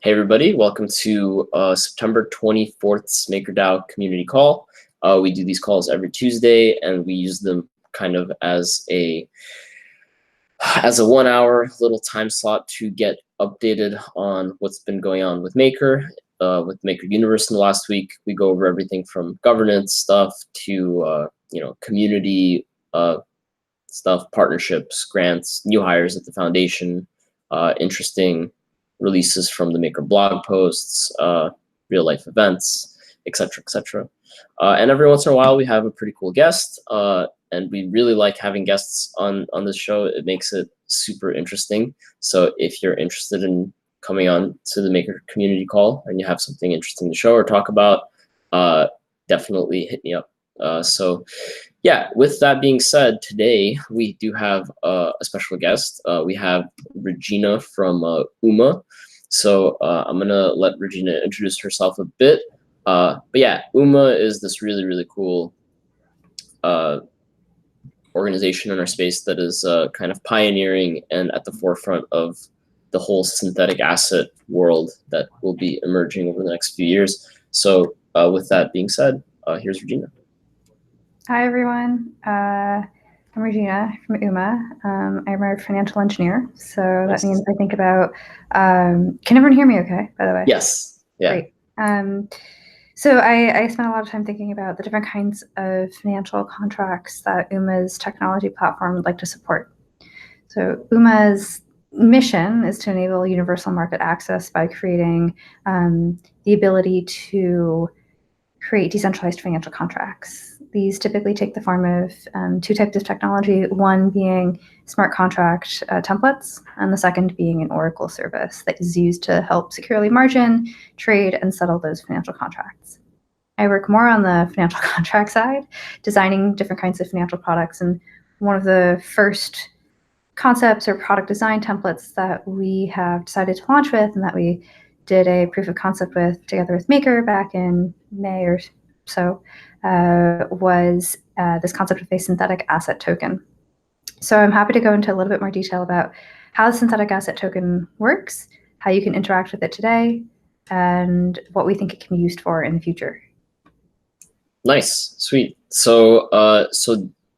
Hey everybody, welcome to September 24th's MakerDAO community call. We do these calls every Tuesday and we use them kind of as a 1 hour little time slot to get updated on what's been going on with Maker Universe in the last week. We go over everything from governance stuff to community stuff, partnerships, grants, new hires at the foundation, interesting releases from the Maker blog posts, real life events, etc., etc. And every once in a while we have a pretty cool guest, and we really like having guests on this show. It makes it super interesting. So if you're interested in coming on to the Maker community call and you have something interesting to show or talk about, definitely hit me up. So yeah, with that being said, today we do have a special guest. We have Regina from UMA. So I'm gonna let Regina introduce herself a bit. But yeah, UMA is this really, really cool organization in our space that is kind of pioneering and at the forefront of the whole synthetic asset world that will be emerging over the next few years. So with that being said, here's Regina. Hi, everyone. I'm Regina from UMA. I'm a financial engineer. So that means I think about, can everyone hear me okay, by the way? Yes. Yeah. Great. So I spent a lot of time thinking about the different kinds of financial contracts that UMA's technology platform would like to support. So UMA's mission is to enable universal market access by creating the ability to create decentralized financial contracts. These typically take the form of two types of technology, one being smart contract templates, and the second being an Oracle service that is used to help securely margin, trade, and settle those financial contracts. I work more on the financial contract side, designing different kinds of financial products, and one of the first concepts or product design templates that we have decided to launch with and that we did a proof of concept with together with Maker back in May or so was this concept of a synthetic asset token. So I'm happy to go into a little bit more detail about how the synthetic asset token works, how you can interact with it today, and what we think it can be used for in the future. Nice, sweet. So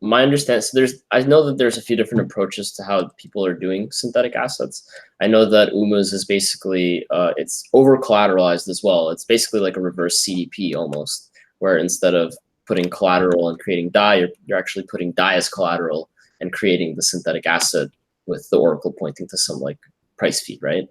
my understanding, so I know that there's a few different approaches to how people are doing synthetic assets. I know that UMA's is basically, it's over collateralized as well. It's basically like a reverse CDP almost, where instead of putting collateral and creating Dai, you're actually putting Dai as collateral and creating the synthetic asset with the Oracle pointing to some like price feed, right?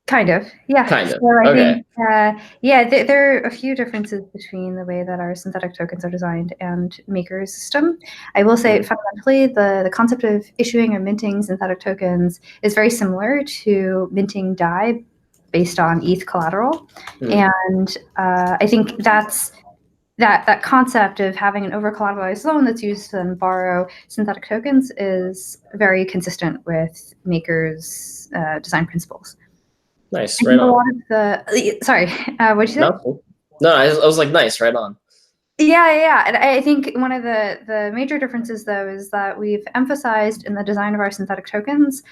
Kind of, yeah. Kind of. So I Okay. think, yeah, there are a few differences between the way that our synthetic tokens are designed and Maker's system. I will say fundamentally, the concept of issuing or minting synthetic tokens is very similar to minting Dai based on ETH collateral. And I think that's that concept of having an over-collateralized loan that's used to then borrow synthetic tokens is very consistent with Maker's design principles. Nice, right on. A lot of the, sorry, what'd you say? No, I was like, nice, right on. Yeah. And I think one of the major differences, though, is that we've emphasized in the design of our synthetic tokens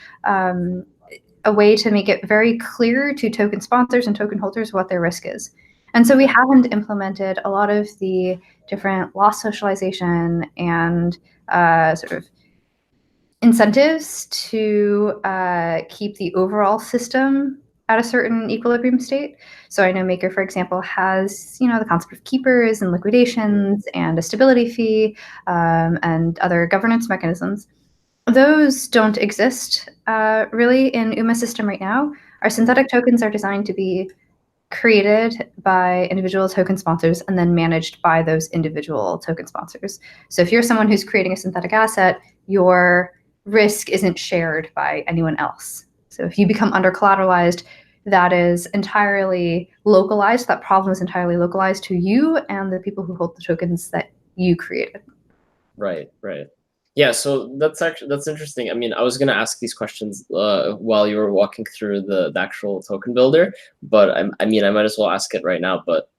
a way to make it very clear to token sponsors and token holders what their risk is. And so we haven't implemented a lot of the different loss socialization and sort of incentives to keep the overall system at a certain equilibrium state. So I know Maker, for example, has the concept of keepers and liquidations and a stability fee and other governance mechanisms. Those don't exist really in UMA's system right now. Our synthetic tokens are designed to be created by individual token sponsors and then managed by those individual token sponsors. So if you're someone who's creating a synthetic asset, your risk isn't shared by anyone else. So if you become under collateralized, that is entirely localized. That problem is entirely localized to you and the people who hold the tokens that you created. Right. Yeah, so that's interesting. I mean, I was going to ask these questions while you were walking through the actual token builder, but I mean, I might as well ask it right now. But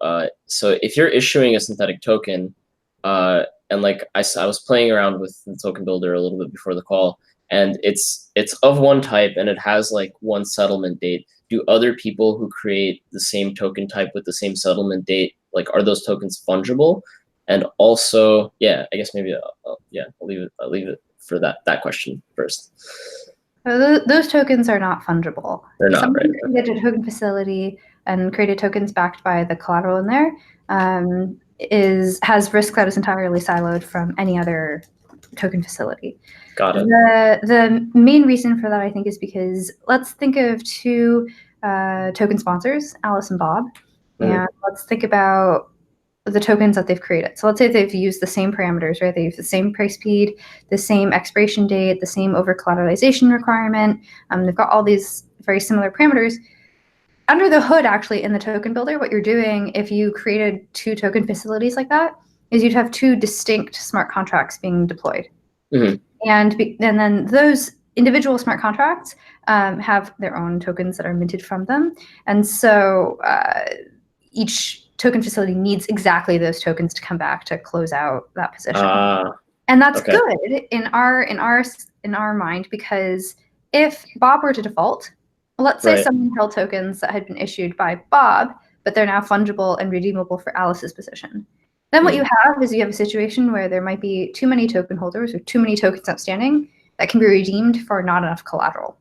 so if you're issuing a synthetic token, and like I was playing around with the token builder a little bit before the call, and it's of one type and it has like one settlement date, do other people who create the same token type with the same settlement date, like, are those tokens fungible? And also, yeah, I guess maybe I'll leave it for that question first. So those tokens are not fungible. They're not, Someone right? created a token facility and created tokens backed by the collateral in there has risk that is entirely siloed from any other token facility. Got it. The main reason for that, I think, is because let's think of two token sponsors, Alice and Bob, and let's think about the tokens that they've created. So let's say they've used the same parameters, right? They use the same price speed, the same expiration date, the same over collateralization requirement. They've got all these very similar parameters. Under the hood, actually, in the token builder, what you're doing if you created two token facilities like that is you'd have two distinct smart contracts being deployed. And then those individual smart contracts have their own tokens that are minted from them. And so each token facility needs exactly those tokens to come back to close out that position. And that's good in our mind, because if Bob were to default, let's say someone held tokens that had been issued by Bob, but they're now fungible and redeemable for Alice's position. Then what you have is you have a situation where there might be too many token holders or too many tokens outstanding that can be redeemed for not enough collateral.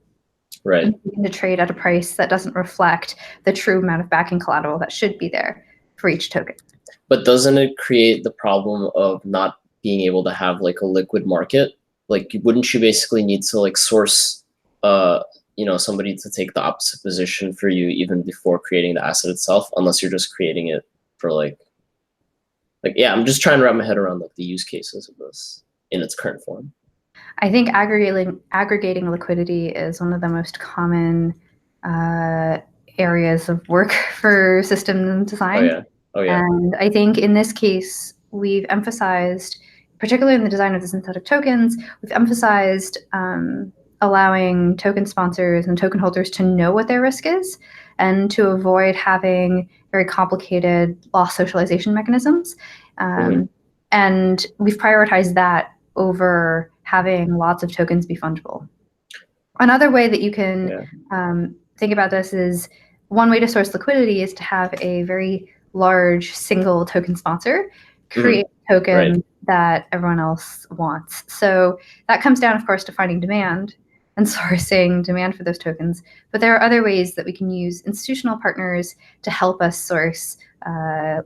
Right. And begin to trade at a price that doesn't reflect the true amount of backing collateral that should be there for each token. But doesn't it create the problem of not being able to have like a liquid market? Like, wouldn't you basically need to like source somebody to take the opposite position for you even before creating the asset itself, unless you're just creating it for like yeah, I'm just trying to wrap my head around like the use cases of this in its current form. I think aggregating liquidity is one of the most common areas of work for system design. Oh yeah. And I think in this case, we've emphasized, particularly in the design of the synthetic tokens, we've emphasized allowing token sponsors and token holders to know what their risk is and to avoid having very complicated loss socialization mechanisms. And we've prioritized that over having lots of tokens be fungible. Another way that you can think about this is, one way to source liquidity is to have a very large single token sponsor create a token that everyone else wants. So that comes down, of course, to finding demand and sourcing demand for those tokens. But there are other ways that we can use institutional partners to help us source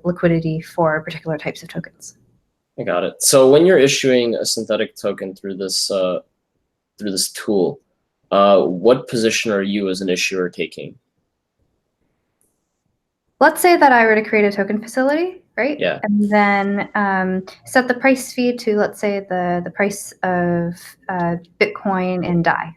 liquidity for particular types of tokens. I got it. So when you're issuing a synthetic token through this tool, what position are you as an issuer taking? Let's say that I were to create a token facility, right? Yeah. And then set the price feed to, let's say, the price of Bitcoin and Dai.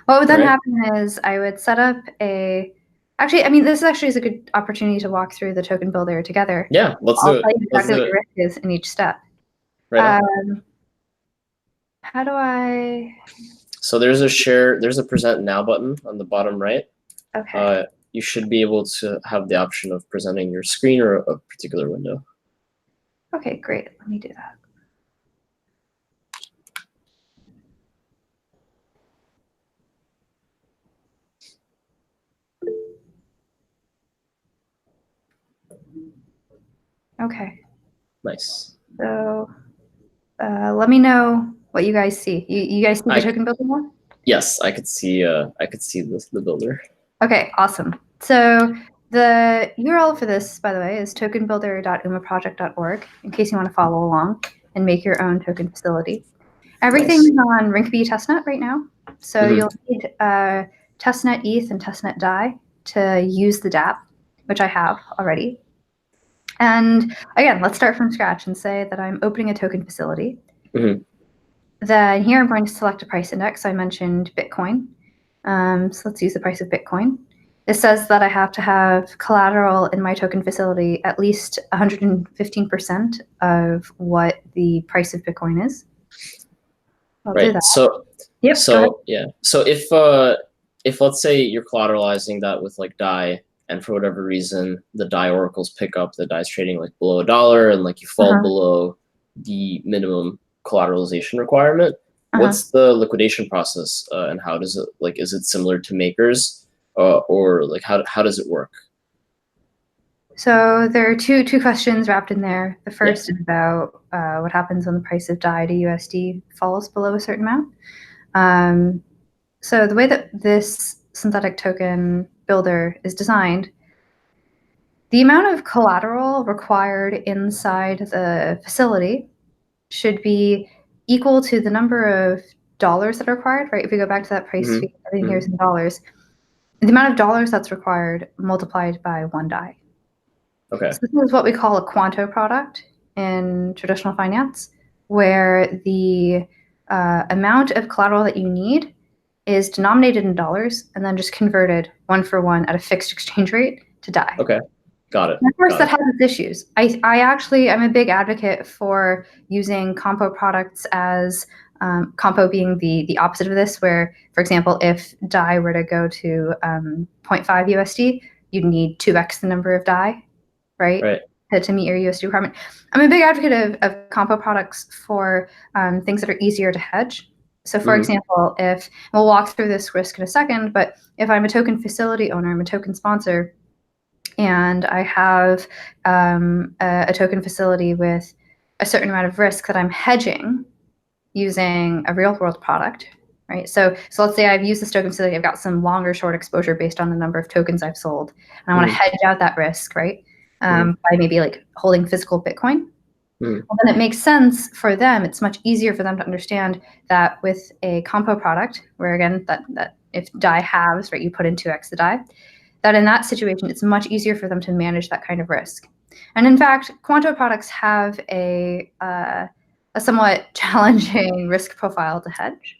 What would then happen is I would set up this actually is a good opportunity to walk through the token builder together. Yeah, let's do it. I'll tell you exactly what your risk is in each step. Right. How do I? So there's a present now button on the bottom right. Okay. You should be able to have the option of presenting your screen or a particular window. Okay, great. Let me do that. Okay. Nice. So let me know what you guys see. You guys see the token builder more? Yes, I could see the builder. Okay, awesome. So the URL for this, by the way, is tokenbuilder.umaproject.org, in case you want to follow along and make your own token facility. Everything is on Rinkeby testnet right now. So you'll need testnet ETH and testnet Dai to use the dApp, which I have already. And again, let's start from scratch and say that I'm opening a token facility. Then here I'm going to select a price index. I mentioned Bitcoin. So let's use the price of Bitcoin. It says that I have to have collateral in my token facility at least 115% of what the price of Bitcoin is. I'll do that. So yep. So yeah. So if let's say you're collateralizing that with like Dai, and for whatever reason the Dai oracles pick up that Dai's trading like below $1, and like you fall below the minimum collateralization requirement, What's the liquidation process, and how does it, like, is it similar to Makers, or like how does it work? So there are two questions wrapped in there. The first is about what happens when the price of Dai to USD falls below a certain amount. So the way that this synthetic token builder is designed, the amount of collateral required inside the facility should be equal to the number of dollars that are required, right? If we go back to that price feed, everything here is in dollars. The amount of dollars that's required multiplied by 1 Dai. Okay. So this is what we call a quanto product in traditional finance, where the amount of collateral that you need is denominated in dollars and then just converted 1 for 1 at a fixed exchange rate to Dai. Okay. Got it. And of course, that has its issues. I'm a big advocate for using compo products as compo being the opposite of this, where, for example, if Dai were to go to 0.5 USD, you'd need 2x the number of Dai, right? To meet your USD requirement. I'm a big advocate of compo products for things that are easier to hedge. So for example, if we'll walk through this risk in a second, but if I'm a token facility owner, I'm a token sponsor, and I have a token facility with a certain amount of risk that I'm hedging using a real world product, right? So let's say I've used this token facility, I've got some long or short exposure based on the number of tokens I've sold, and I want to hedge out that risk, right? By maybe like holding physical Bitcoin. Well, then it makes sense for them. It's much easier for them to understand that with a compo product, where again, that if Dai halves, right, you put in 2x the Dai, that in that situation, it's much easier for them to manage that kind of risk. And in fact, quanto products have a somewhat challenging risk profile to hedge.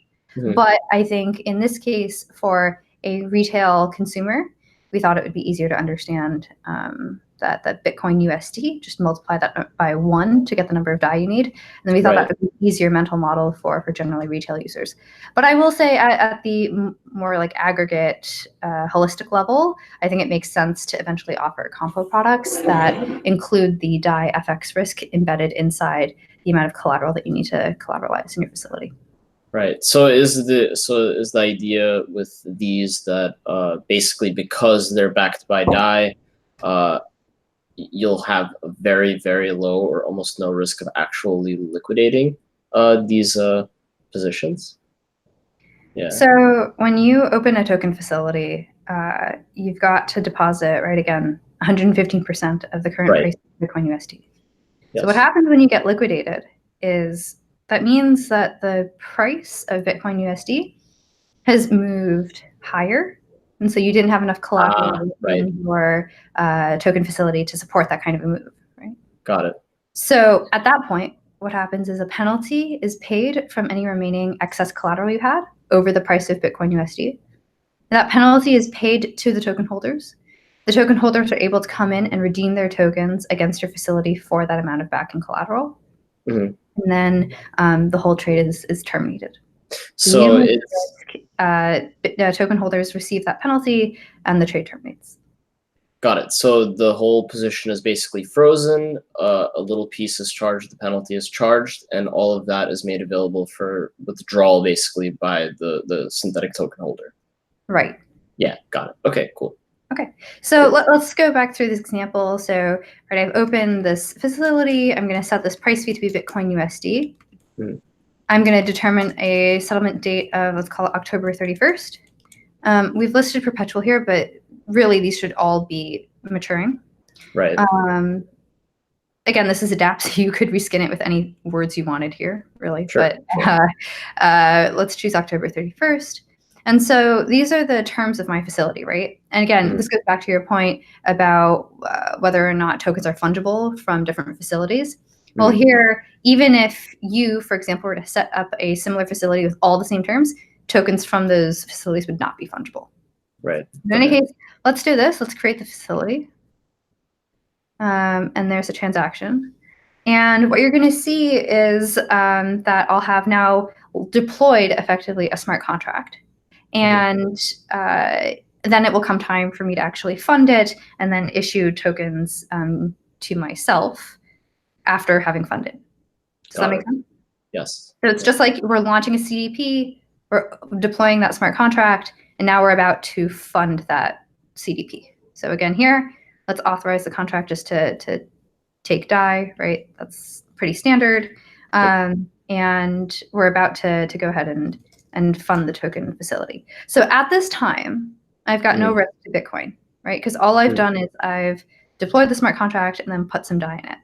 But I think in this case, for a retail consumer, we thought it would be easier to understand that Bitcoin USD, just multiply that by 1 to get the number of Dai you need. And then we thought that would be an easier mental model for generally retail users. But I will say at the more like aggregate, holistic level, I think it makes sense to eventually offer compo products that include the Dai FX risk embedded inside the amount of collateral that you need to collateralize in your facility. Right. So is the idea with these that basically because they're backed by Dai, you'll have a very, very low or almost no risk of actually liquidating these positions? Yeah. So when you open a token facility, you've got to deposit, right, again, 115% of the current price of Bitcoin USD. So what happens when you get liquidated is that means that the price of Bitcoin USD has moved higher. And so you didn't have enough collateral in your token facility to support that kind of a move, right? Got it. So at that point, what happens is a penalty is paid from any remaining excess collateral you had over the price of Bitcoin USD. And that penalty is paid to the token holders. The token holders are able to come in and redeem their tokens against your facility for that amount of backing collateral. And then the whole trade is terminated. So token holders receive that penalty and the trade terminates. Got it. So the whole position is basically frozen. A little piece is charged, the penalty is charged, and all of that is made available for withdrawal basically by the synthetic token holder. Right. Yeah, got it. Okay, cool. Okay, so let's go back through this example. So, right, I've opened this facility. I'm going to set this price fee to be Bitcoin USD. I'm going to determine a settlement date of, let's call it October 31st. We've listed perpetual here, but really these should all be maturing. Right. Again, this is adapt, so you could reskin it with any words you wanted here, really. Sure, but let's choose October 31st. And so these are the terms of my facility, right? And again, this goes back to your point about whether or not tokens are fungible from different facilities. Well, here, even if you, for example, were to set up a similar facility with all the same terms, tokens from those facilities would not be fungible. Right. In any case, let's do this. Let's create the facility. And there's a transaction. And what you're going to see is that I'll have now deployed effectively a smart contract. And then it will come time for me to actually fund it and then issue tokens to myself after having funded. Does that make sense? Yes. So it's just like we're launching a CDP, we're deploying that smart contract, and now we're about to fund that CDP. So again, here, let's authorize the contract just to take Dai, right? That's pretty standard. And we're about to go ahead and fund the token facility. So at this time, I've got no risk to Bitcoin, right? Because all I've done is I've deployed the smart contract and then put some Dai in it.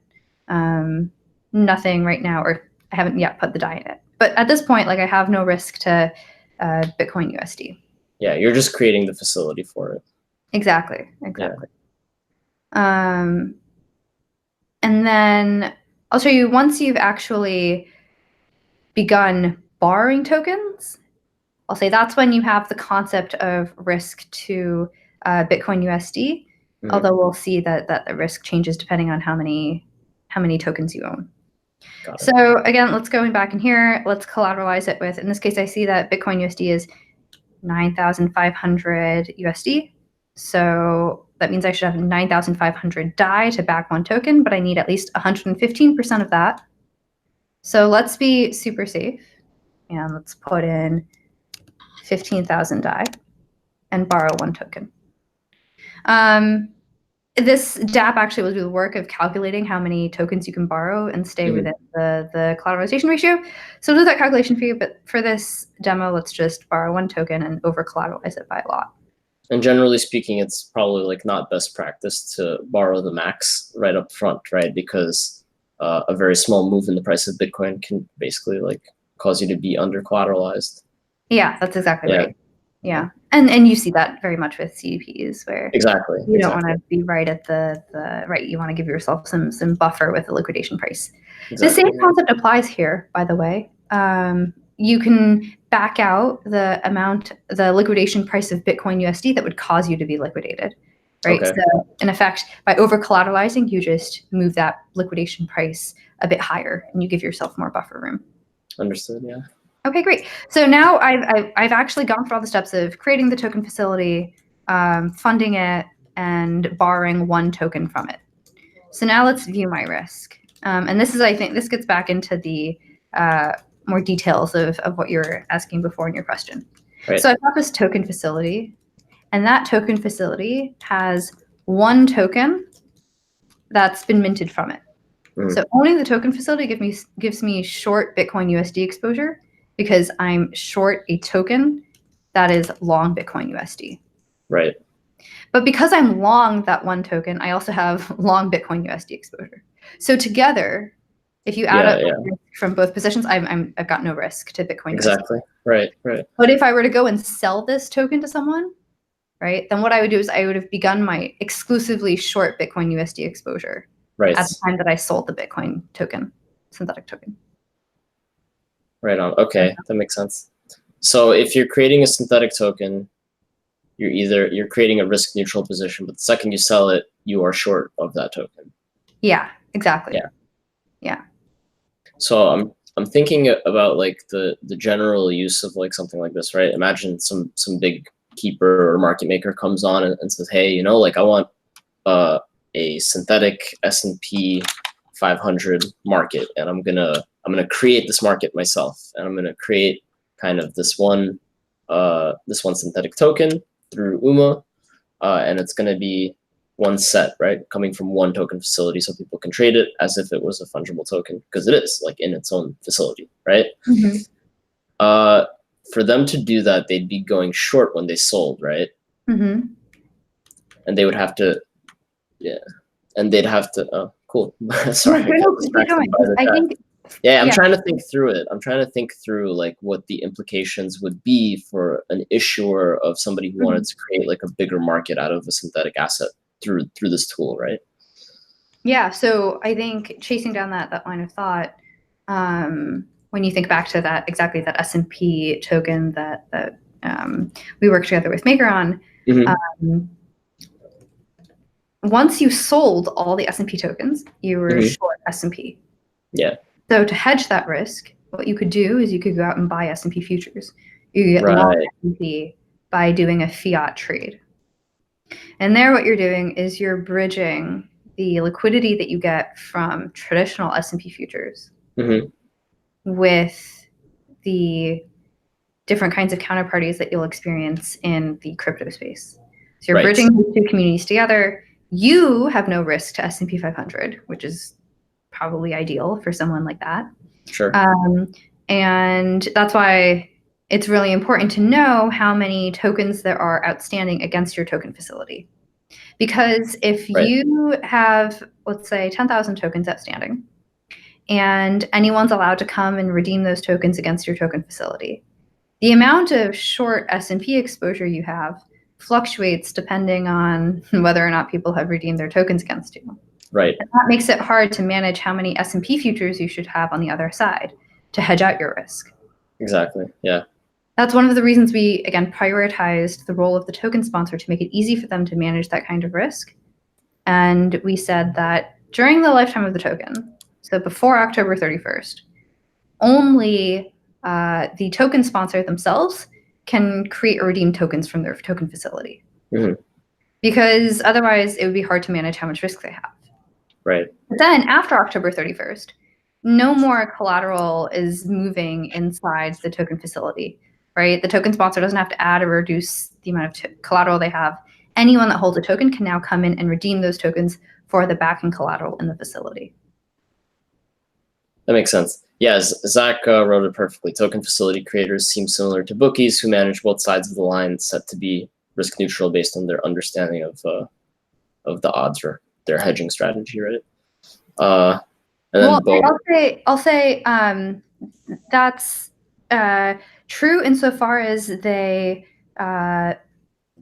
Nothing right now, or I haven't yet put the Dai in it. But at this point, like I have no risk to Bitcoin USD. Yeah, you're just creating the facility for it. Exactly. Yeah. And then I'll show you once you've actually begun borrowing tokens, I'll say that's when you have the concept of risk to Bitcoin USD, although we'll see that the risk changes depending on how many tokens you own. So again, let's go back in here. Let's collateralize it with, in this case, I see that Bitcoin USD is 9,500 USD. So that means I should have 9,500 Dai to back one token, but I need at least 115% of that. So let's be super safe and let's put in 15,000 Dai and borrow one token. This DApp actually will do the work of calculating how many tokens you can borrow and stay within the collateralization ratio. So we'll do that calculation for you, but for this demo, let's just borrow one token and over collateralize it by a lot. And generally speaking, it's probably like not best practice to borrow the max right up front, right? Because a very small move in the price of Bitcoin can basically like cause you to be under collateralized. Yeah, that's exactly right. Yeah. And you see that very much with CDPs where you don't want to be right at the right. You want to give yourself some buffer with the liquidation price. The same concept applies here, by the way. You can back out the liquidation price of Bitcoin USD that would cause you to be liquidated, right? So in effect, by over collateralizing, you just move that liquidation price a bit higher and you give yourself more buffer room. Understood, yeah. Okay, great. So now I've actually gone through all the steps of creating the token facility, funding it, and borrowing one token from it. So now let's view my risk. And this is, I think, this gets back into the more details of what you were asking before in your question. Right. So I've got this token facility, and that token facility has one token that's been minted from it. So owning the token facility gives me short Bitcoin USD exposure because I'm short a token that is long Bitcoin USD. Right. But because I'm long that one token, I also have long Bitcoin USD exposure. So together, if you add up from both positions, I've got no risk to Bitcoin. Exactly. USD. Right. But if I were to go and sell this token to someone, right, then what I would do is I would have begun my exclusively short Bitcoin USD exposure at the time that I sold the Bitcoin token, synthetic token. Right on. Okay, that makes sense. So if you're creating a synthetic token, you're creating a risk neutral position, but the second you sell it, you are short of that token. Yeah, exactly. Yeah. So I'm thinking about like the general use of like something like this, right? Imagine some big keeper or market maker comes on and says, hey, you know, like I want a synthetic S&P 500 market, and I'm gonna create this market myself, and I'm gonna create kind of this one synthetic token through UMA, and it's gonna be one set, right, coming from one token facility, so people can trade it as if it was a fungible token, because it is like in its own facility, right? For them to do that, they'd be going short when they sold, right? And they would have to, and they'd have to. Oh, cool. Sorry. I'm trying to think through it. I'm trying to think through like what the implications would be for an issuer of somebody who wanted to create like a bigger market out of a synthetic asset through this tool, right? Yeah. So I think chasing down that line of thought, when you think back to that S&P token that we worked together with Maker on. Once you sold all the S&P tokens, you were short S&P. Yeah. So to hedge that risk, what you could do is you could go out and buy S&P futures. You could get long S&P by doing a fiat trade. And there what you're doing is you're bridging the liquidity that you get from traditional S&P futures with the different kinds of counterparties that you'll experience in the crypto space. So you're bridging these two communities together. You have no risk to S&P 500, which is probably ideal for someone like that. Sure. And that's why it's really important to know how many tokens there are outstanding against your token facility. Because if you have, let's say, 10,000 tokens outstanding, and anyone's allowed to come and redeem those tokens against your token facility, the amount of short S&P exposure you have fluctuates depending on whether or not people have redeemed their tokens against you. Right. And that makes it hard to manage how many S&P futures you should have on the other side to hedge out your risk. Exactly. Yeah. That's one of the reasons we, again, prioritized the role of the token sponsor to make it easy for them to manage that kind of risk. And we said that during the lifetime of the token, so before October 31st, only the token sponsor themselves can create or redeem tokens from their token facility. Mm-hmm. Because otherwise it would be hard to manage how much risk they have. Right. But then after October 31st, no more collateral is moving inside the token facility, right? The token sponsor doesn't have to add or reduce the amount of collateral they have. Anyone that holds a token can now come in and redeem those tokens for the backing collateral in the facility. That makes sense. Yeah, Zach wrote it perfectly. Token facility creators seem similar to bookies who manage both sides of the line, set to be risk neutral based on their understanding of the odds or their hedging strategy, right? And then I'll say that's true insofar as they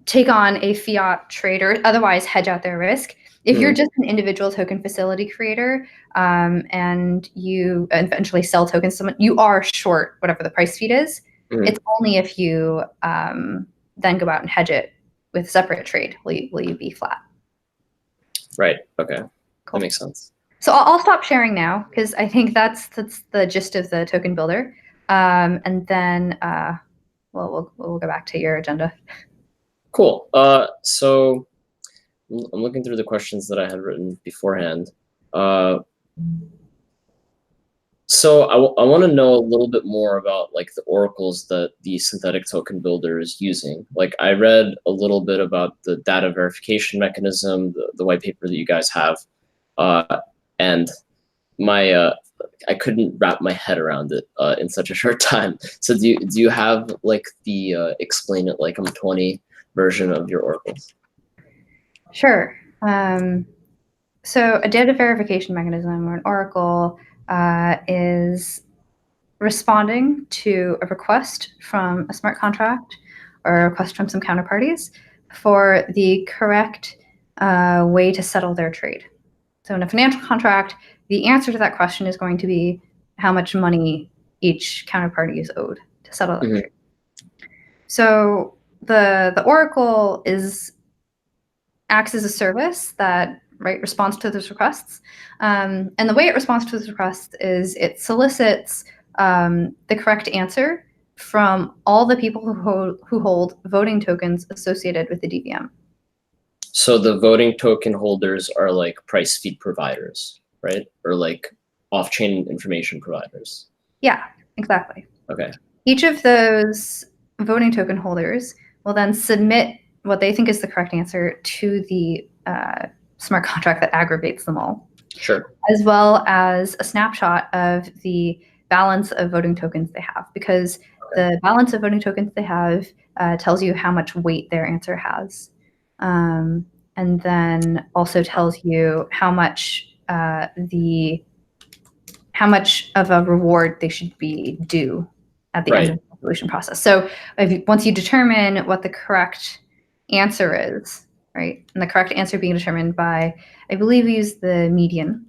take on a fiat trader, otherwise hedge out their risk. If you're just an individual token facility creator and you eventually sell tokens to someone, you are short whatever the price feed is. It's only if you then go out and hedge it with separate trade will you be flat. Right. Okay. Cool. That makes sense. So I'll stop sharing now because I think that's the gist of the token builder, and then we'll go back to your agenda. Cool. So I'm looking through the questions that I had written beforehand. So I want to know a little bit more about like the oracles that the synthetic token builder is using. Like I read a little bit about the data verification mechanism, the white paper that you guys have, and I couldn't wrap my head around it in such a short time. So do you have like the explain it like I'm 20 version of your oracles? Sure. So a data verification mechanism or an oracle is responding to a request from a smart contract or a request from some counterparties for the correct way to settle their trade. So in a financial contract, the answer to that question is going to be how much money each counterparty is owed to settle that trade. So the oracle acts as a service that responds to those requests. And the way it responds to those requests is it solicits the correct answer from all the people who hold voting tokens associated with the DVM. So the voting token holders are like price feed providers, right? Or like off-chain information providers. Yeah, exactly. Okay. Each of those voting token holders will then submit what they think is the correct answer to the smart contract that aggregates them all. Sure. As well as a snapshot of the balance of voting tokens they have, because the balance of voting tokens they have tells you how much weight their answer has. And then also tells you how much of a reward they should be due at the end of the resolution process. So once you determine what the correct answer is, right, and the correct answer being determined by, I believe we use the median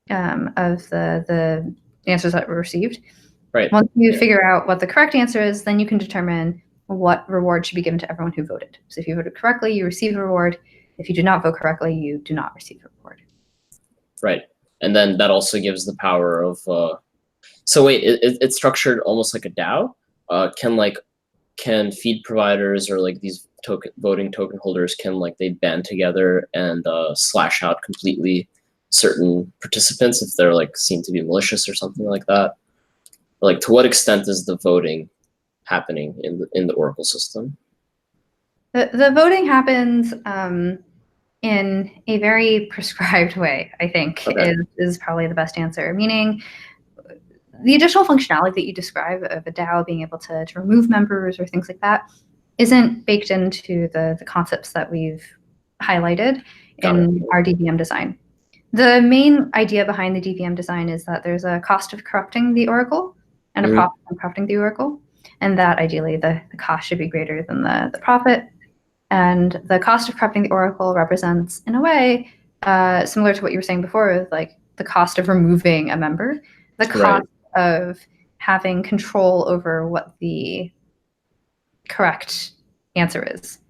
of the answers that were received. Right. Once you figure out what the correct answer is, then you can determine what reward should be given to everyone who voted. So if you voted correctly, you receive a reward. If you did not vote correctly, you do not receive a reward. Right. And then that also gives the power of, so wait, it's structured almost like a DAO? Can feed providers or like these voting token holders, can like they band together and slash out completely certain participants if they're like seen to be malicious or something like that? Like, to what extent is the voting happening in the Oracle system? The voting happens in a very prescribed way, I think, Okay. is probably the best answer. Meaning, the additional functionality that you describe of a DAO being able to remove members or things like that isn't baked into the concepts that we've highlighted in our DVM design. The main idea behind the DVM design is that there's a cost of corrupting the oracle and a profit from corrupting the oracle, and that ideally the cost should be greater than the profit. And the cost of corrupting the oracle represents, in a way, similar to what you were saying before, like the cost of removing a member, the cost of having control over what the correct answer is.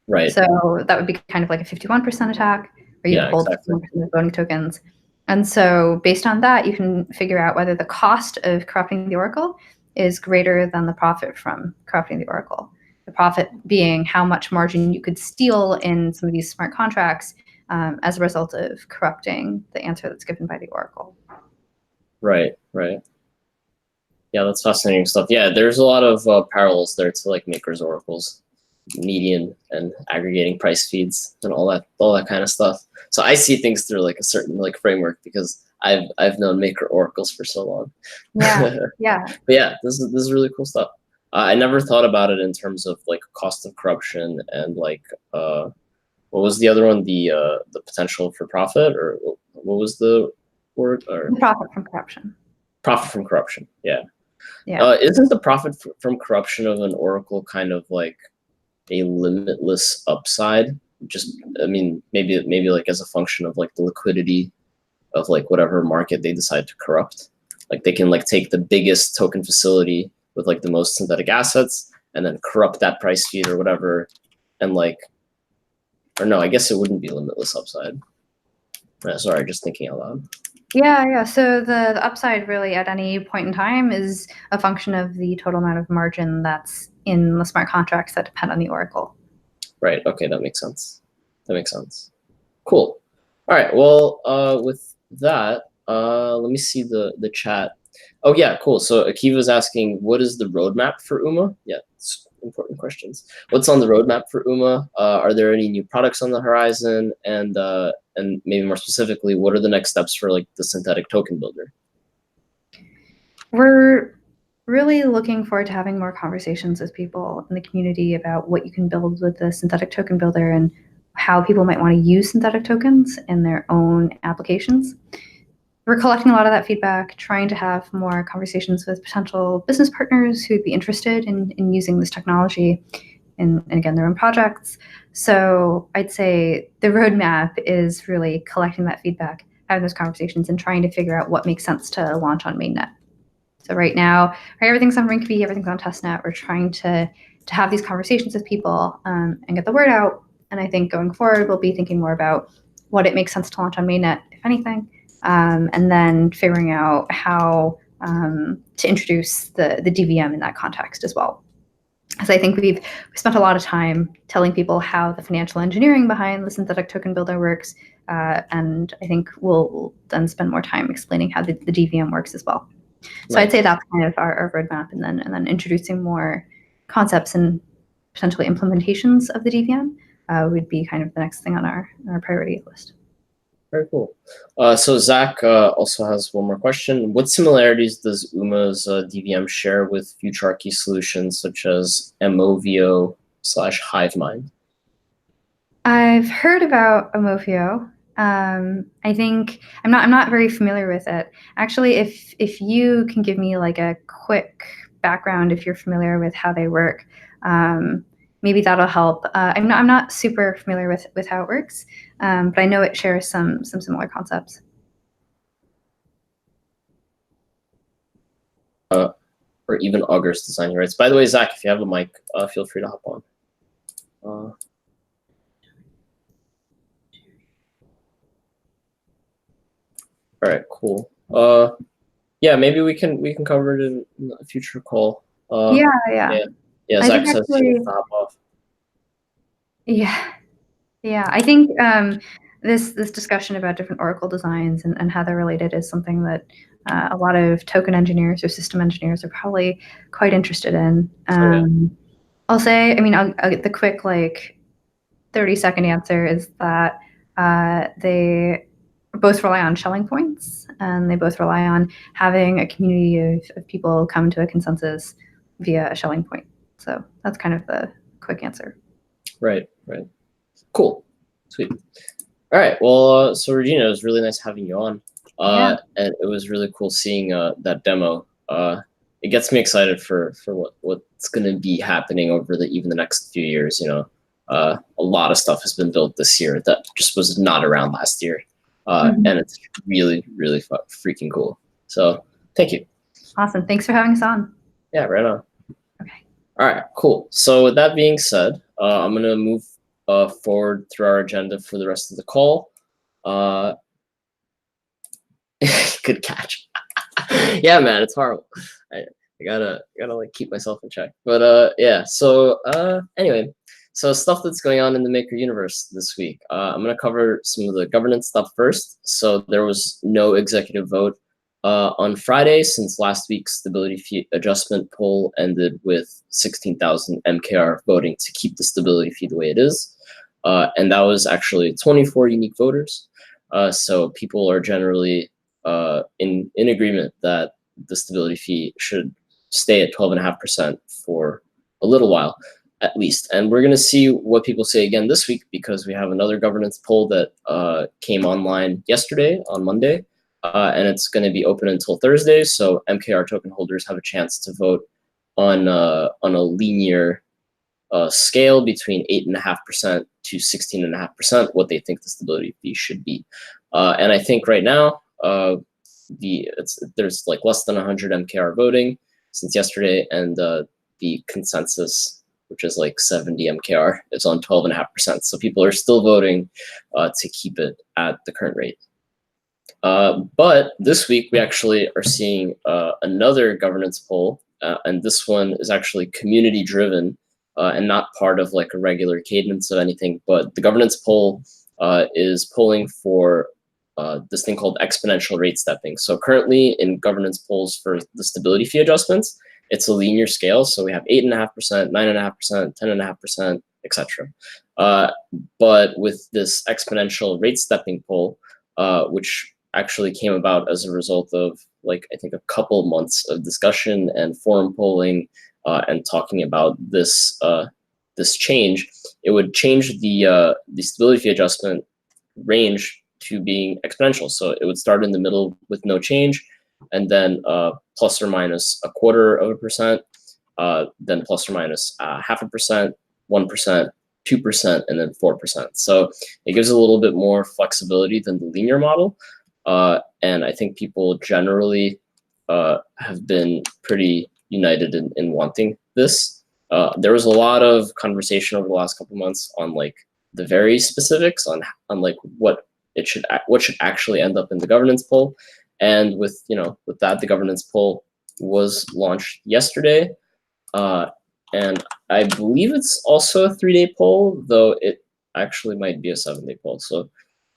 Right. So that would be kind of like a 51% attack, where you hold 51% of the voting tokens. And so based on that, you can figure out whether the cost of corrupting the oracle is greater than the profit from corrupting the oracle. The profit being how much margin you could steal in some of these smart contracts as a result of corrupting the answer that's given by the oracle. Right, right. Yeah, that's fascinating stuff. Yeah, there's a lot of parallels there to like Maker's oracles, median and aggregating price feeds and all that kind of stuff. So I see things through like a certain like framework because I've known Maker oracles for so long. Yeah, yeah. But yeah, this is really cool stuff. I never thought about it in terms of like cost of corruption and like what was the other one? The potential for profit, or what was the word? Or profit from corruption. Profit from corruption. Yeah. Yeah. Isn't the profit from corruption of an oracle kind of like a limitless upside? Just, I mean, maybe like as a function of like the liquidity of like whatever market they decide to corrupt. Like they can like take the biggest token facility with like the most synthetic assets and then corrupt that price feed or whatever. And like, or no, I guess it wouldn't be limitless upside. Sorry, just thinking out loud. Yeah. So the upside really at any point in time is a function of the total amount of margin that's in the smart contracts that depend on the oracle. Right. Okay, that makes sense. That makes sense. Cool. All right. Well, with that, let me see the chat. Oh yeah, cool. So Akiva's asking, what is the roadmap for UMA? Yeah, it's important questions. What's on the roadmap for UMA? Are there any new products on the horizon? And maybe more specifically, what are the next steps for like the synthetic token builder? We're really looking forward to having more conversations with people in the community about what you can build with the synthetic token builder and how people might want to use synthetic tokens in their own applications. We're collecting a lot of that feedback, trying to have more conversations with potential business partners who'd be interested in using this technology in, again, their own projects. So I'd say the roadmap is really collecting that feedback, having those conversations, and trying to figure out what makes sense to launch on mainnet. So right now, everything's on Rinkeby, everything's on testnet. We're trying to have these conversations with people and get the word out. And I think going forward, we'll be thinking more about what it makes sense to launch on mainnet, if anything, and then figuring out how to introduce the DVM in that context as well. Because I think we spent a lot of time telling people how the financial engineering behind the synthetic token builder works, and I think we'll then spend more time explaining how the DVM works as well. So I'd say that's kind of our roadmap, and then introducing more concepts and potentially implementations of the DVM would be kind of the next thing on our priority list. Very cool. So Zach also has one more question. What similarities does UMA's DVM share with futurarchy solutions such as Amovio/Hivemind? I've heard about Amovio. I think I'm not very familiar with it. Actually, if you can give me like a quick background, if you're familiar with how they work, maybe that'll help. I'm not super familiar with how it works, but I know it shares some similar concepts. Or even Augur's design rights. By the way, Zach, if you have a mic, feel free to hop on. All right, cool. Yeah, maybe we can cover it in a future call. Yeah. Zach says he needs to hop off. Yeah. I think this discussion about different Oracle designs and how they're related is something that a lot of token engineers or system engineers are probably quite interested in. I'll say, I mean, I'll get the quick 30-second answer is that they both rely on Schelling points, and they both rely on having a community of people come to a consensus via a Schelling point. So that's kind of the quick answer. Right. Cool. Sweet. All right. Well, so Regina, it was really nice having you on. And it was really cool seeing that demo. It gets me excited for what's going to be happening over even the next few years. A lot of stuff has been built this year that just was not around last year. And it's really, really freaking cool. So thank you. Awesome. Thanks for having us on. Yeah, right on. Okay. All right, cool. So with that being said, I'm going to move forward through our agenda for the rest of the call. Good catch. Yeah, man, it's horrible. I gotta keep myself in check. But yeah, so anyway, so stuff that's going on in the Maker universe this week. I'm gonna cover some of the governance stuff first. So there was no executive vote on Friday, since last week's stability fee adjustment poll ended with 16,000 MKR voting to keep the stability fee the way it is. And that was actually 24 unique voters. So people are generally in agreement that the stability fee should stay at 12.5% for a little while, at least. And we're going to see what people say again this week, because we have another governance poll that came online yesterday on Monday, and it's going to be open until Thursday. So MKR token holders have a chance to vote on a linear scale between 8.5% to 16.5%, what they think the stability fee should be. And I think right now, there's less than 100 MKR voting since yesterday, and the consensus, which is 70 MKR, is on 12.5%. So people are still voting to keep it at the current rate. But this week we actually are seeing another governance poll, and this one is actually community driven and not part of a regular cadence of anything. But the governance poll is polling for this thing called exponential rate stepping. So currently in governance polls for the stability fee adjustments, it's a linear scale. So we have 8.5%, 9.5%, 10.5%, etc. But with this exponential rate stepping poll, which actually came about as a result of I think a couple months of discussion and forum polling and talking about this this change, it would change the stability fee adjustment range to being exponential. So it would start in the middle with no change, and then plus or minus 0.25%, then plus or minus 0.5%, 1%, 2%, and then 4%. So it gives a little bit more flexibility than the linear model. And I think people generally have been pretty united in wanting this. There was a lot of conversation over the last couple months on the very specifics on what should actually end up in the governance poll. And with that, the governance poll was launched yesterday. And I believe it's also a 3-day poll, though it actually might be a 7-day poll. So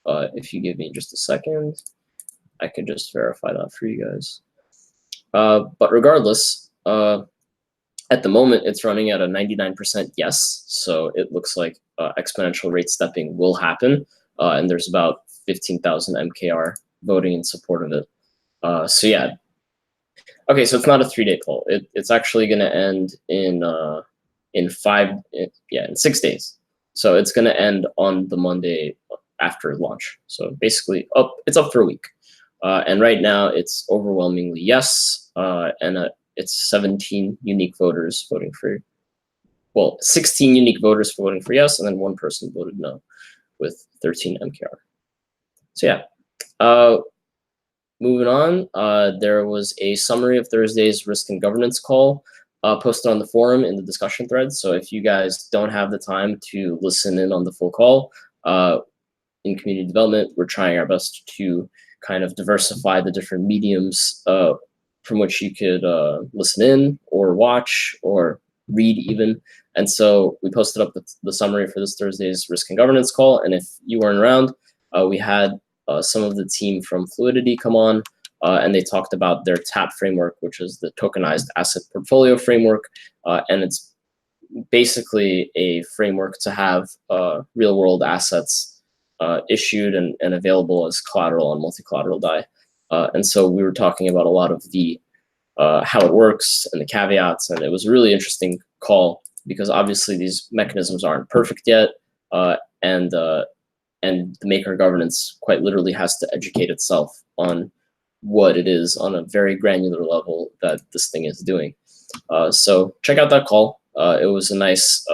if you give me just a second, I can just verify that for you guys. But regardless, at the moment, it's running at a 99% yes. So it looks like exponential rate stepping will happen. And there's about 15,000 MKR voting in support of it. So yeah. Okay, so it's not a 3-day poll. It's actually going to end in 6 days. So it's going to end on the Monday after launch. So basically, it's up for a week. And right now, it's overwhelmingly yes, and it's 17 unique voters voting for. Well, 16 unique voters voting for yes, and then 1 person voted no, with 13 MKR. So yeah. Moving on, there was a summary of Thursday's risk and governance call posted on the forum in the discussion thread. So if you guys don't have the time to listen in on the full call, in community development, we're trying our best to kind of diversify the different mediums from which you could listen in or watch or read even. And so we posted up the summary for this Thursday's risk and governance call. And if you weren't around, we had some of the team from Fluidity come on and they talked about their TAP framework, which is the Tokenized Asset Portfolio Framework, and it's basically a framework to have real-world assets issued and available as collateral on multi-collateral Dai. And so we were talking about a lot of the how it works and the caveats, and it was a really interesting call because obviously these mechanisms aren't perfect yet, and the Maker governance quite literally has to educate itself on what it is on a very granular level that this thing is doing. So check out that call. It was a nice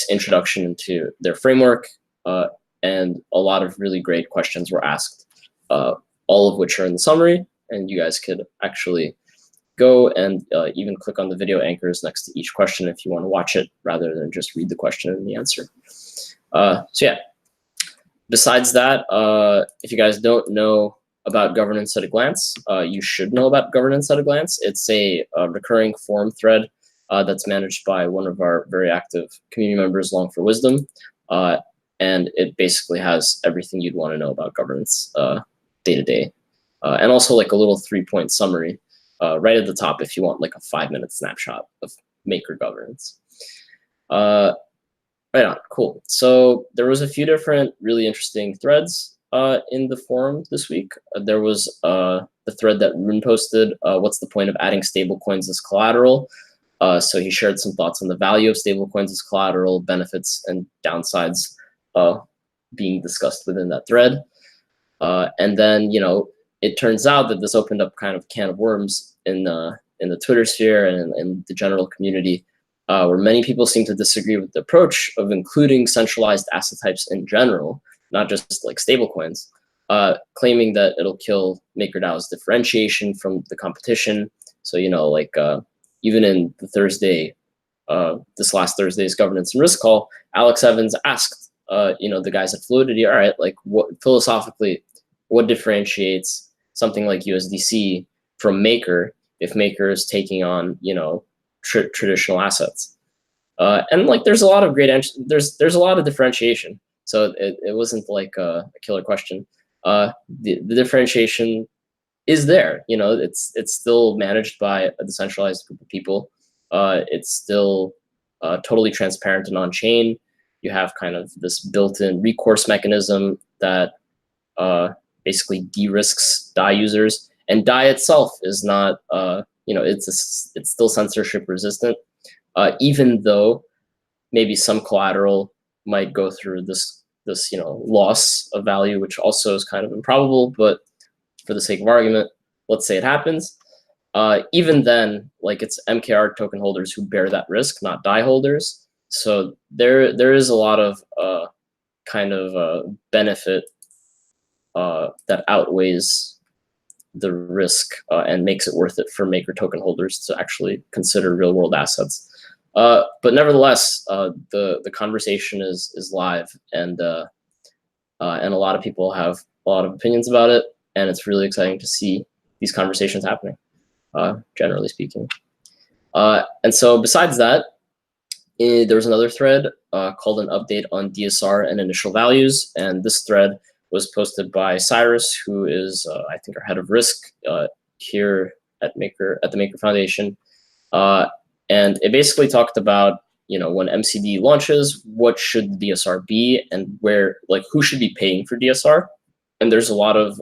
introduction into their framework, and a lot of really great questions were asked, all of which are in the summary, and you guys could actually go and even click on the video anchors next to each question if you want to watch it rather than just read the question and the answer. So yeah, besides that, if you guys don't know about governance at a glance, you should know about governance at a glance. It's a recurring forum thread that's managed by one of our very active community members, Long for Wisdom. And it basically has everything you'd want to know about governance day to day. And also like a little 3-point summary right at the top if you want like a 5-minute snapshot of Maker governance. Right on, cool. So there was a few different really interesting threads in the forum this week. There was the thread that Rune posted, what's the point of adding stablecoins as collateral? So he shared some thoughts on the value of stablecoins as collateral, benefits and downsides being discussed within that thread. And then, it turns out that this opened up kind of a can of worms in the Twitter sphere and in the general community, where many people seem to disagree with the approach of including centralized asset types in general, not just like stablecoins, claiming that it'll kill MakerDAO's differentiation from the competition. So, even in the Thursday, this last Thursday's governance and risk call, Alex Evans asked, the guys at Fluidity, all right, like philosophically, what differentiates something like USDC from Maker if Maker is taking on, traditional assets? And like, there's a lot of there's a lot of differentiation. So it wasn't like a killer question. The differentiation is there. It's still managed by a decentralized group of people. It's still totally transparent and on-chain. You have kind of this built-in recourse mechanism that basically de-risks Dai users. And Dai itself is not, it's still censorship resistant, even though maybe some collateral might go through this loss of value, which also is kind of improbable, but for the sake of argument, let's say it happens. Even then, like, it's MKR token holders who bear that risk, not Dai holders. So there is a lot of benefit that outweighs the risk and makes it worth it for Maker token holders to actually consider real world assets. But nevertheless, the conversation is live, and a lot of people have a lot of opinions about it, and it's really exciting to see these conversations happening, generally speaking. And so besides that, there was another thread called an update on DSR and initial values, and this thread was posted by Cyrus, who is, I think, our head of risk here at the Maker Foundation. And it basically talked about, when MCD launches, what should the DSR be and who should be paying for DSR. And there's a lot of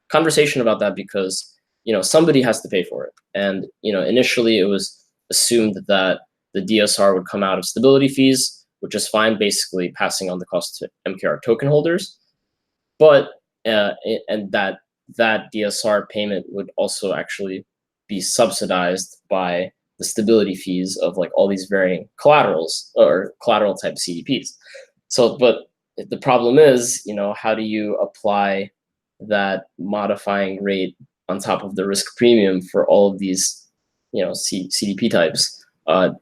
conversation about that because, somebody has to pay for it. And, initially it was assumed that the DSR would come out of stability fees, which is fine, basically passing on the cost to MKR token holders. But, and that DSR payment would also actually be subsidized by the stability fees of like all these varying collaterals or collateral type CDPs. So, but the problem is, how do you apply that modifying rate on top of the risk premium for all of these, CDP types? Are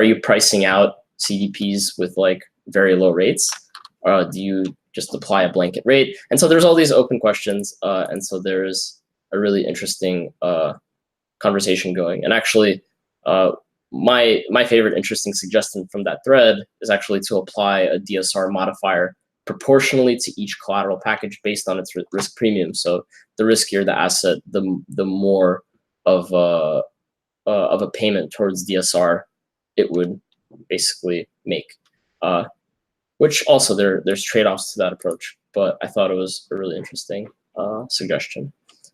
you pricing out CDPs with like very low rates? Do you just apply a blanket rate? And so there's all these open questions. And so there is a really interesting conversation going. And actually, my favorite interesting suggestion from that thread is actually to apply a DSR modifier proportionally to each collateral package based on its risk premium. So the riskier the asset, the more of a payment towards DSR it would basically make. Which also there's trade-offs to that approach, but I thought it was a really interesting suggestion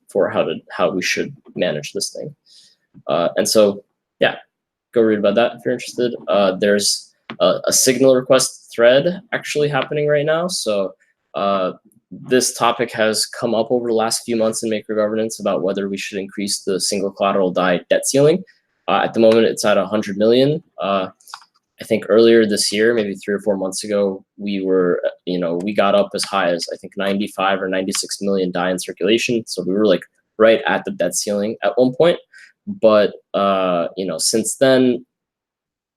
for how we should manage this thing. And so yeah, go read about that if you're interested. There's a signal request thread actually happening right now. So this topic has come up over the last few months in Maker governance about whether we should increase the single collateral Dai debt ceiling. At the moment, it's at 100 million. I think earlier this year, maybe 3 or 4 months ago, we were, we got up as high as I think 95 or 96 million Dai in circulation. So we were like right at the debt ceiling at one point. But since then,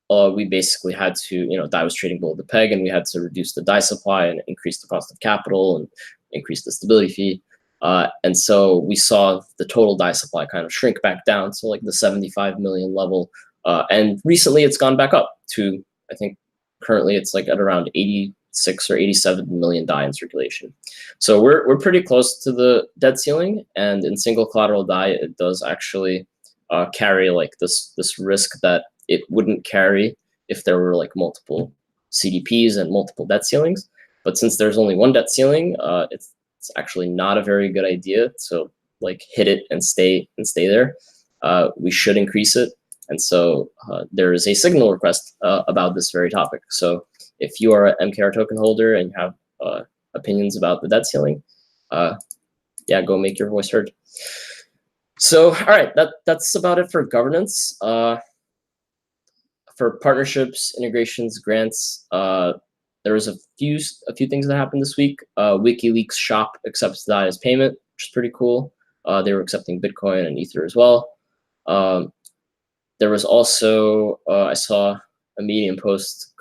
we basically had to, Dai was trading below the peg, and we had to reduce the Dai supply and increase the cost of capital and increase the stability fee. And so we saw the total Dai supply kind of shrink back down to like the 75 million level. And recently it's gone back up to, I think currently it's like at around 86 or 87 million Dai in circulation. So we're pretty close to the debt ceiling, and in single collateral Dai, it does actually carry like this risk that it wouldn't carry if there were like multiple CDPs and multiple debt ceilings. But since there's only one debt ceiling, it's actually not a very good idea to like hit it and stay there. We should increase it. And so there is a signal request about this very topic. So if you are an MKR token holder and you have opinions about the debt ceiling, yeah, go make your voice heard. So, all right, that's about it for governance. For partnerships, integrations, grants, there was a few things that happened this week. WikiLeaks shop accepts Dai as payment, which is pretty cool. They were accepting Bitcoin and Ether as well. There was also, I saw a Medium post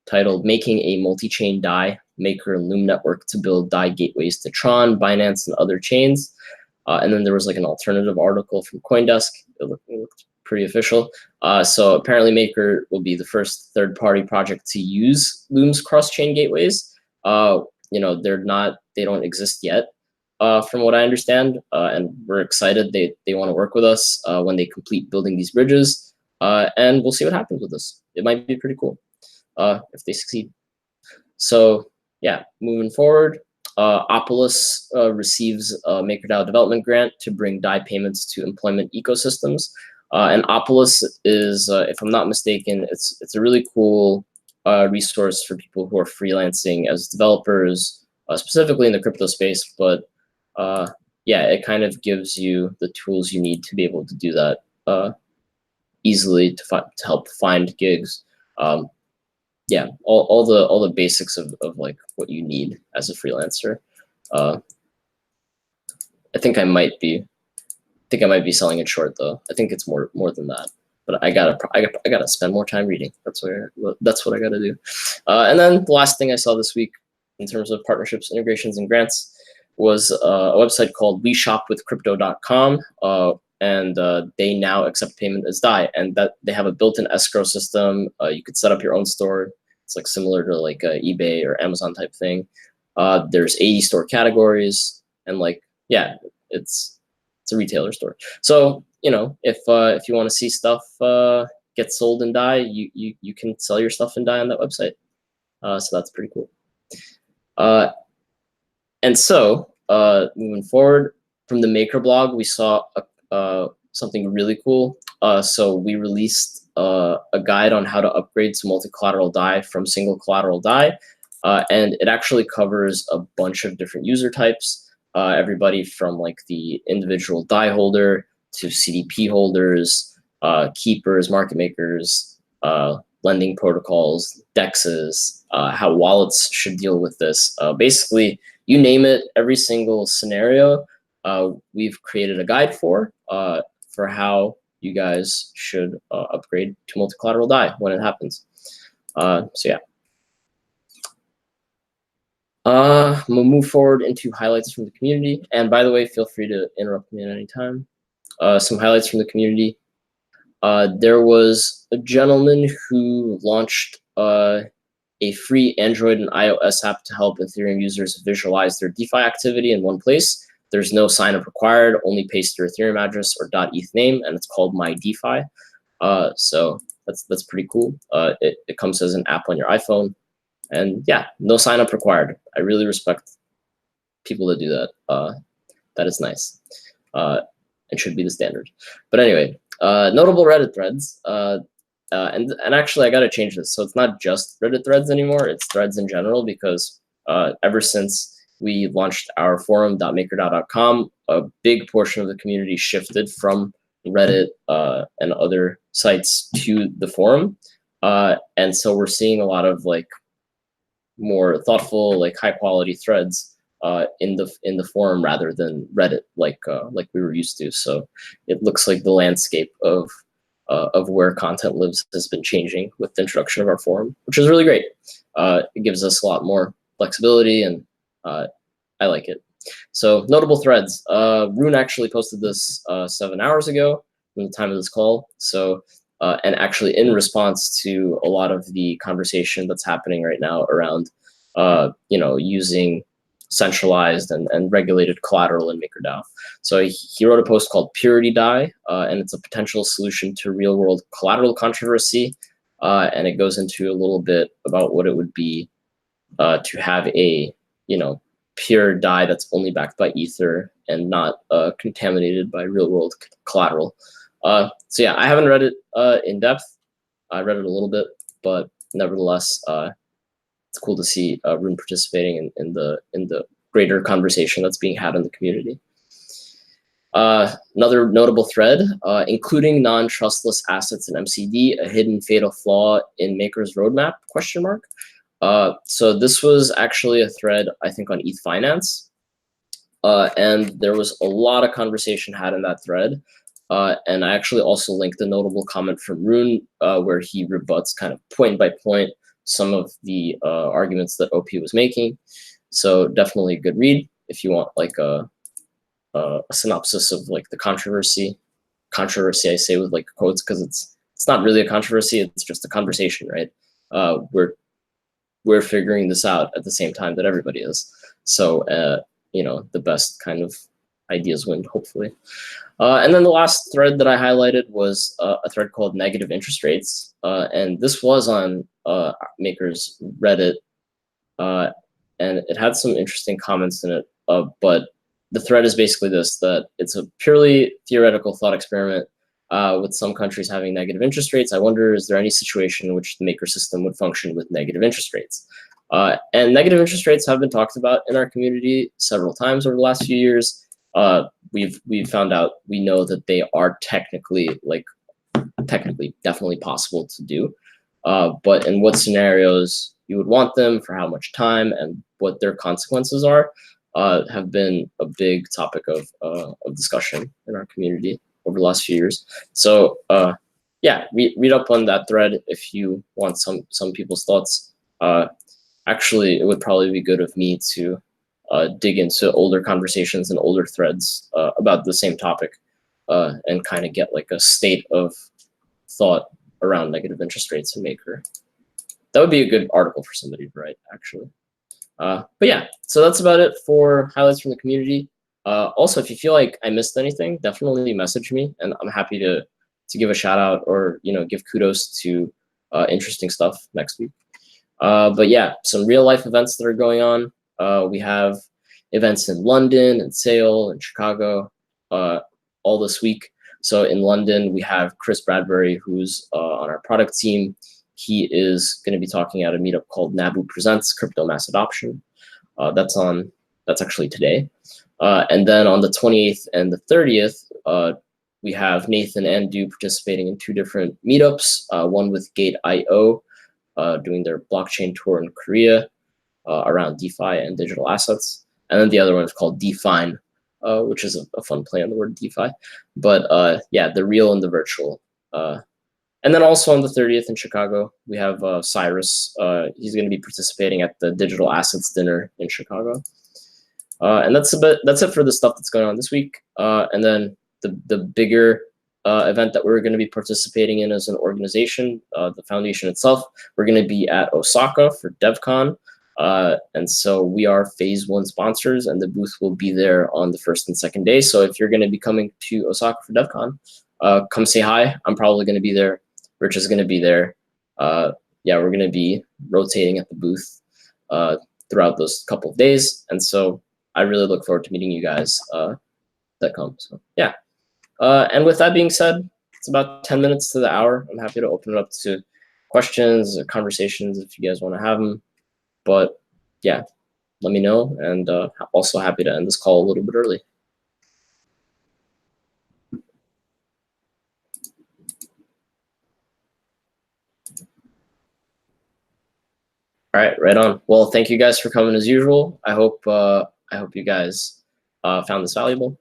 titled "Making a Multi-Chain Dai, Maker and Loom Network to Build Dai Gateways to Tron, Binance, and Other Chains." And then there was like an alternative article from CoinDesk. It looked pretty official. So apparently Maker will be the first third-party project to use Loom's cross-chain gateways. They don't exist yet, from what I understand, and we're excited they want to work with us when they complete building these bridges, and we'll see what happens with this. It might be pretty cool if they succeed. So yeah, moving forward, Opolis receives a MakerDAO development grant to bring Dai payments to employment ecosystems. And Opolis is, if I'm not mistaken, it's a really cool resource for people who are freelancing as developers, specifically in the crypto space. But yeah, it kind of gives you the tools you need to be able to do that easily to help find gigs. Yeah, all the basics of like what you need as a freelancer. I think I might be selling it short though. I think it's more than that. But I gotta spend more time reading. That's what I gotta do. And then the last thing I saw this week in terms of partnerships, integrations, and grants was a website called WeShopWithCrypto.com. And they now accept payment as Dai, and that they have a built-in escrow system. You could set up your own store. It's like similar to like a eBay or Amazon type thing. There's 80 store categories, and like yeah, it's a retailer store. So if you want to see stuff get sold in Dai, you can sell your stuff in Dai on that website. So that's pretty cool. And so moving forward from the Maker blog, we saw something really cool. So we released a guide on how to upgrade to multi-collateral Dai from single collateral Dai. And it actually covers a bunch of different user types, everybody from like the individual Dai holder to CDP holders, keepers, market makers, lending protocols, DEXs, how wallets should deal with this. Basically, you name it, every single scenario, we've created a guide for how you guys should upgrade to multi-collateral Dai when it happens. So yeah. We'll move forward into highlights from the community. And by the way, feel free to interrupt me at any time. Some highlights from the community. There was a gentleman who launched a a free Android and iOS app to help Ethereum users visualize their DeFi activity in one place. There's no sign-up required, only paste your Ethereum address or .eth name, and it's called My DeFi. So that's pretty cool. It comes as an app on your iPhone, and yeah, no sign-up required. I really respect people that do that. That is nice. It should be the standard. But anyway, notable Reddit threads. And actually, I got to change this. So it's not just Reddit threads anymore. It's threads in general, because ever since we launched our forum.makerdao.com, a big portion of the community shifted from Reddit and other sites to the forum. And so we're seeing a lot of like more thoughtful, like high quality threads in the forum rather than Reddit, like we were used to. So it looks like the landscape of where content lives has been changing with the introduction of our forum, which is really great. It gives us a lot more flexibility, and I like it. So notable threads. Rune actually posted this 7 hours ago from the time of this call. So and actually in response to a lot of the conversation that's happening right now around using centralized and regulated collateral in MakerDAO. So he wrote a post called Purity Dai, and it's a potential solution to real-world collateral controversy. And it goes into a little bit about what it would be to have a pure Dai that's only backed by Ether and not contaminated by real-world collateral. So yeah, I haven't read it in depth. I read it a little bit, but nevertheless, it's cool to see Rune participating in the greater conversation that's being had in the community. Another notable thread, including non-trustless assets in MCD, a hidden fatal flaw in Maker's roadmap, ? So this was actually a thread, I think, on ETH Finance. And there was a lot of conversation had in that thread. And I actually also linked a notable comment from Rune where he rebuts kind of point by point some of the arguments that OP was making. So definitely a good read if you want like a synopsis of like the controversy. Controversy, I say with like quotes, because it's not really a controversy, it's just a conversation, right? We're figuring this out at the same time that everybody is. So the best kind of ideas win, hopefully. And then the last thread that I highlighted was a thread called Negative Interest Rates. And this was on Maker's Reddit. And it had some interesting comments in it. But the thread is basically this, that it's a purely theoretical thought experiment with some countries having negative interest rates. I wonder, is there any situation in which the Maker system would function with negative interest rates? And negative interest rates have been talked about in our community several times over the last few years. We've found out, we know that they are technically definitely possible to do. But in what scenarios you would want them, for how much time, and what their consequences are, have been a big topic of discussion in our community over the last few years. So yeah, read up on that thread if you want some people's thoughts. Actually, it would probably be good of me to dig into older conversations and older threads about the same topic and kind of get like a state of thought around negative interest rates in Maker. That would be a good article for somebody to write, actually. But yeah, so that's about it for highlights from the community. Also, if you feel like I missed anything, definitely message me, and I'm happy to give a shout out or give kudos to interesting stuff next week. But yeah, some real life events that are going on. We have events in London and Seoul and Chicago all this week. So in London, we have Chris Bradbury, who's on our product team. He is going to be talking at a meetup called NABU Presents Crypto Mass Adoption. That's actually today. And then on the 28th and the 30th, we have Nathan and Du participating in 2 different meetups, one with Gate.io, doing their blockchain tour in Korea around DeFi and digital assets. And then the other one is called Define, which is a fun play on the word DeFi. But yeah, the real and the virtual. And then also on the 30th in Chicago, we have Cyrus. He's going to be participating at the Digital Assets Dinner in Chicago. And that's it for the stuff that's going on this week. And then the bigger event that we're going to be participating in as an organization, the foundation itself. We're going to be at Osaka for DevCon. And so we are phase 1 sponsors, and the booth will be there on the first and second day. So if you're going to be coming to Osaka for DevCon, come say hi. I'm probably going to be there. Rich is going to be there. Yeah, we're going to be rotating at the booth throughout those couple of days. And so I really look forward to meeting you guys that come. So yeah. And with that being said, it's about 10 minutes to the hour. I'm happy to open it up to questions or conversations if you guys want to have them. But yeah, let me know. And also happy to end this call a little bit early. All right, right on. Well, thank you guys for coming as usual. I hope you guys found this valuable.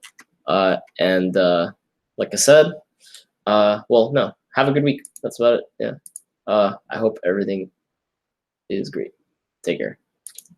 And like I said, well, no, have a good week. That's about it. Yeah. I hope everything is great. Take care.